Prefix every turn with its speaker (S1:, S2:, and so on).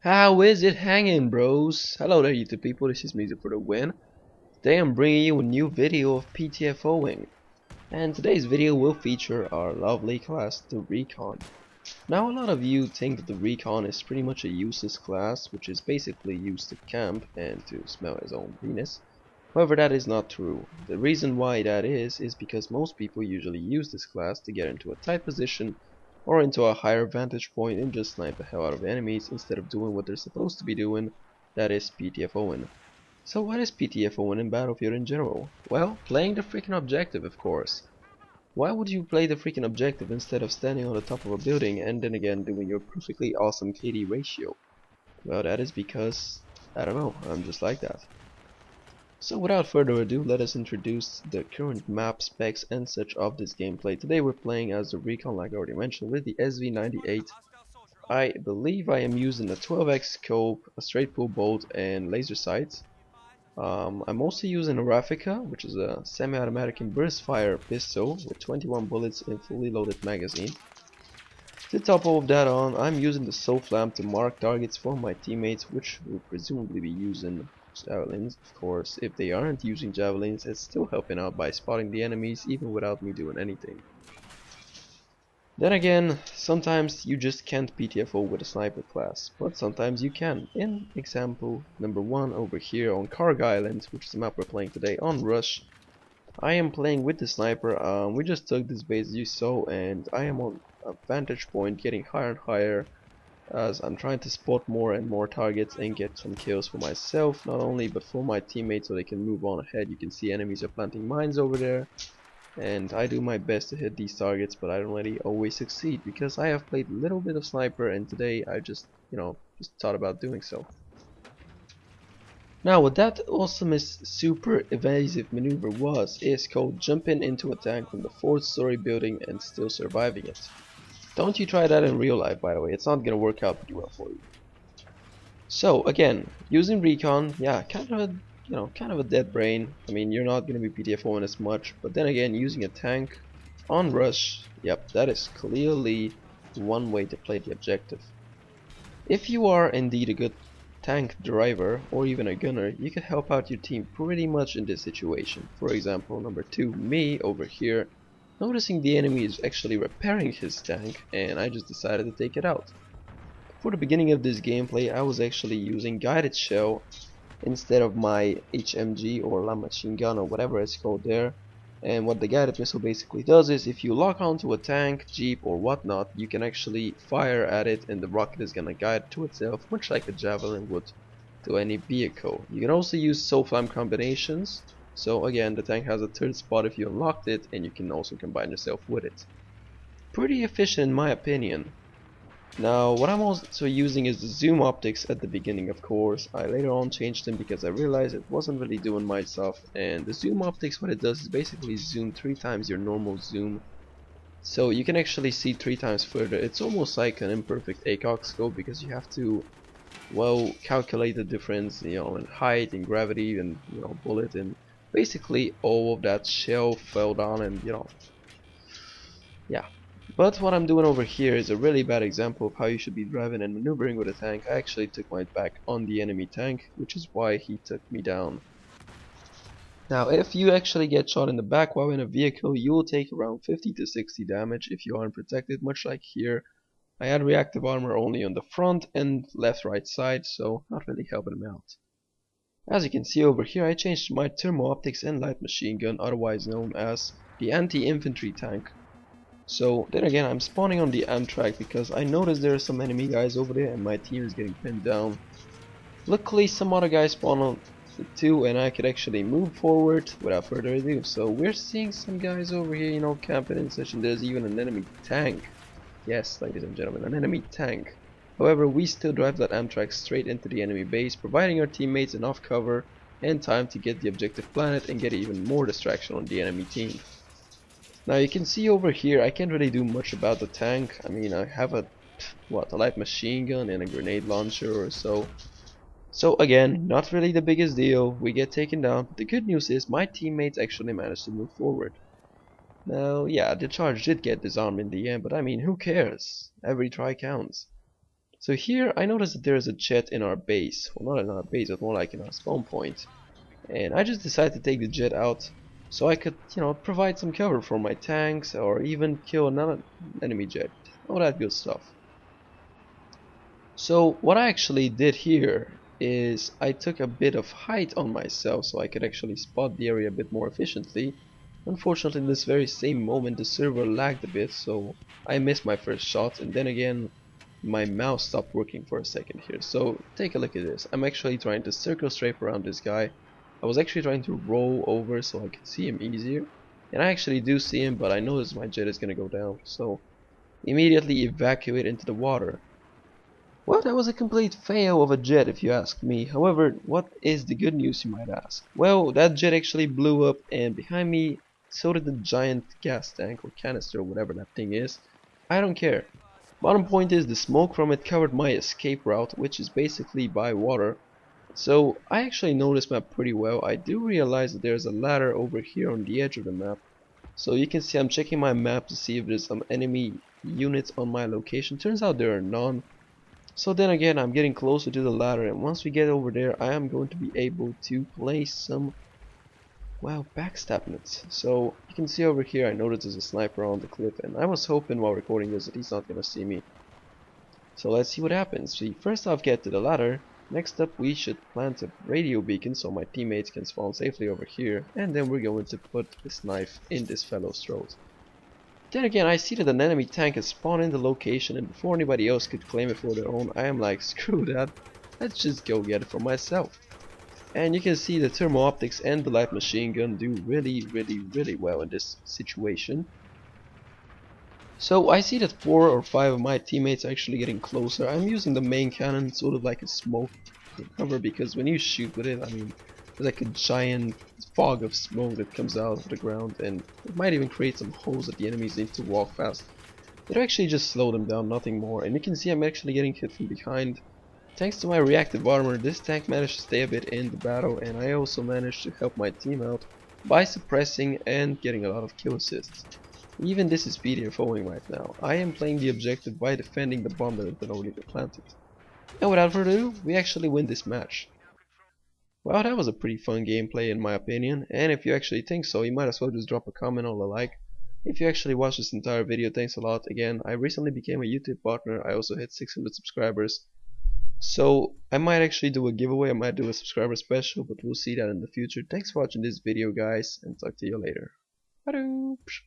S1: How is it hanging, bros? Hello there, YouTube people. This is Music for the Win. Today I'm bringing you a new video of PTFOing, and today's video will feature our lovely class, the Recon. Now, a lot of you think that the Recon is pretty much a useless class, which is basically used to camp and to smell his own penis. However, that is not true. The reason why that is because most people usually use this class to get into a tight position or into a higher vantage point and just snipe the hell out of enemies instead of doing what they're supposed to be doing, that is PTFOing. So what is PTFOing in Battlefield in general? Well, playing the freaking objective, of course. Why would you play the freaking objective instead of standing on the top of a building and then again doing your perfectly awesome KD ratio? Well, that is because, I don't know, I'm just like that. So without further ado, let us introduce the current map specs and such of this gameplay. Today we're playing as the Recon, like I already mentioned, with the SV98. I believe I am using a 12x scope, a straight pull bolt, and laser sights. I'm also using a Raffica, which is a semi-automatic and burst fire pistol with 21 bullets in fully loaded magazine. To top all of that on, I'm using the SOFLAM to mark targets for my teammates, which will presumably be using javelins. Of course, if they aren't using javelins, it's still helping out by spotting the enemies even without me doing anything. Then again, sometimes you just can't PTFO with a sniper class, but sometimes you can. In example number 1 over here on Karg Island, which is the map we're playing today on Rush, I am playing with the sniper. We just took this base as you saw, and I am on a vantage point getting higher and higher as I'm trying to spot more and more targets and get some kills for myself, not only but for my teammates, so they can move on ahead. You can see enemies are planting mines over there, and I do my best to hit these targets, but I don't really always succeed because I have played a little bit of sniper, and today I just thought about doing so. Now, what that awesomest super evasive maneuver is called jumping into a tank from the 4th story building and still surviving it. Don't you try that in real life, by the way. It's not gonna work out pretty well for you. So again, using Recon, yeah, kind of a dead brain. I mean, you're not gonna be PTFOing as much, but then again, using a tank on Rush, yep, that is clearly one way to play the objective. If you are indeed a good tank driver or even a gunner, you can help out your team pretty much in this situation. For example, number 2, me over here, noticing the enemy is actually repairing his tank, and I just decided to take it out. For the beginning of this gameplay, I was actually using guided shell instead of my HMG or La machine gun or whatever it's called there. And what the guided missile basically does is, if you lock onto a tank, jeep or whatnot, you can actually fire at it and the rocket is gonna guide to itself, much like a javelin would to any vehicle. You can also use SOFLAM combinations, so again, the tank has a third spot if you unlocked it, and you can also combine yourself with it. Pretty efficient in my opinion. Now, what I'm also using is the zoom optics at the beginning, of course. I later on changed them because I realized it wasn't really doing my stuff, and the zoom optics, what it does is basically zoom 3 times your normal zoom, so you can actually see 3 times further. It's almost like an imperfect ACOG scope because you have to, well, calculate the difference, in height and gravity and, bullet, and basically all of that shell fell down, and yeah. But what I'm doing over here is a really bad example of how you should be driving and maneuvering with a tank. I actually took my back on the enemy tank, which is why he took me down. Now, if you actually get shot in the back while in a vehicle, you will take around 50 to 60 damage if you aren't protected, much like here. I had reactive armor only on the front and right side, so not really helping me out. As you can see over here, I changed my thermal optics and light machine gun, otherwise known as the anti-infantry tank. So then again, I'm spawning on the Amtrak because I noticed there are some enemy guys over there and my team is getting pinned down. Luckily some other guys spawned on it too, and I could actually move forward without further ado. So we're seeing some guys over here, camping and such, and there's even an enemy tank. Yes, ladies and gentlemen, an enemy tank. However, we still drive that Amtrak straight into the enemy base, providing our teammates enough cover and time to get the objective planet and get even more distraction on the enemy team. Now you can see over here, I can't really do much about the tank. I mean, I have a light machine gun and a grenade launcher or so. So again, not really the biggest deal. We get taken down, but the good news is my teammates actually managed to move forward. Now, yeah, the charge did get disarmed in the end, but I mean, who cares? Every try counts. So here I noticed that there is a jet in our base. Well, not in our base, but more like in our spawn point. And I just decided to take the jet out so I could, provide some cover for my tanks or even kill another enemy jet. All that good stuff. So what I actually did here is I took a bit of height on myself so I could actually spot the area a bit more efficiently. Unfortunately, in this very same moment the server lagged a bit, so I missed my first shot, and then again my mouse stopped working for a second here. So take a look at this. I'm actually trying to circle strafe around this guy. I was actually trying to roll over so I could see him easier, and I actually do see him, but I notice my jet is gonna go down, so immediately evacuate into the water. Well, that was a complete fail of a jet if you ask me. However, what is the good news, you might ask? Well, that jet actually blew up, and behind me so did the giant gas tank or canister or whatever that thing is. I don't care. Bottom point is the smoke from it covered my escape route, which is basically by water. So I actually know this map pretty well. I do realize that there's a ladder over here on the edge of the map. So you can see I'm checking my map to see if there's some enemy units on my location. Turns out there are none. So then again, I'm getting closer to the ladder, and once we get over there I am going to be able to place some, well, backstab nets. So you can see over here I noticed there's a sniper on the cliff, and I was hoping while recording this that he's not gonna see me. So let's see what happens. We first off get to the ladder. Next up we should plant a radio beacon so my teammates can spawn safely over here, and then we're going to put this knife in this fellow's throat. Then again, I see that an enemy tank has spawned in the location, and before anybody else could claim it for their own, I am like, screw that, let's just go get it for myself. And you can see the thermal optics and the light machine gun do really well in this situation. So I see that 4 or 5 of my teammates are actually getting closer. I'm using the main cannon sort of like a smoke cover, because when you shoot with it, I mean, there's like a giant fog of smoke that comes out of the ground, and it might even create some holes that the enemies need to walk past. It'll actually just slow them down, nothing more. And you can see I'm actually getting hit from behind. Thanks to my reactive armor, this tank managed to stay a bit in the battle, and I also managed to help my team out by suppressing and getting a lot of kill assists. Even this is PTFOing right now. I am playing the objective by defending the bomb that has been already planted. And without further ado, we actually win this match. Well, that was a pretty fun gameplay in my opinion, and if you actually think so, you might as well just drop a comment or a like. If you actually watched this entire video, thanks a lot. Again, I recently became a YouTube partner. I also hit 600 subscribers. So I might actually do a giveaway, I might do a subscriber special, but we'll see that in the future. Thanks for watching this video, guys, and talk to you later. Bye.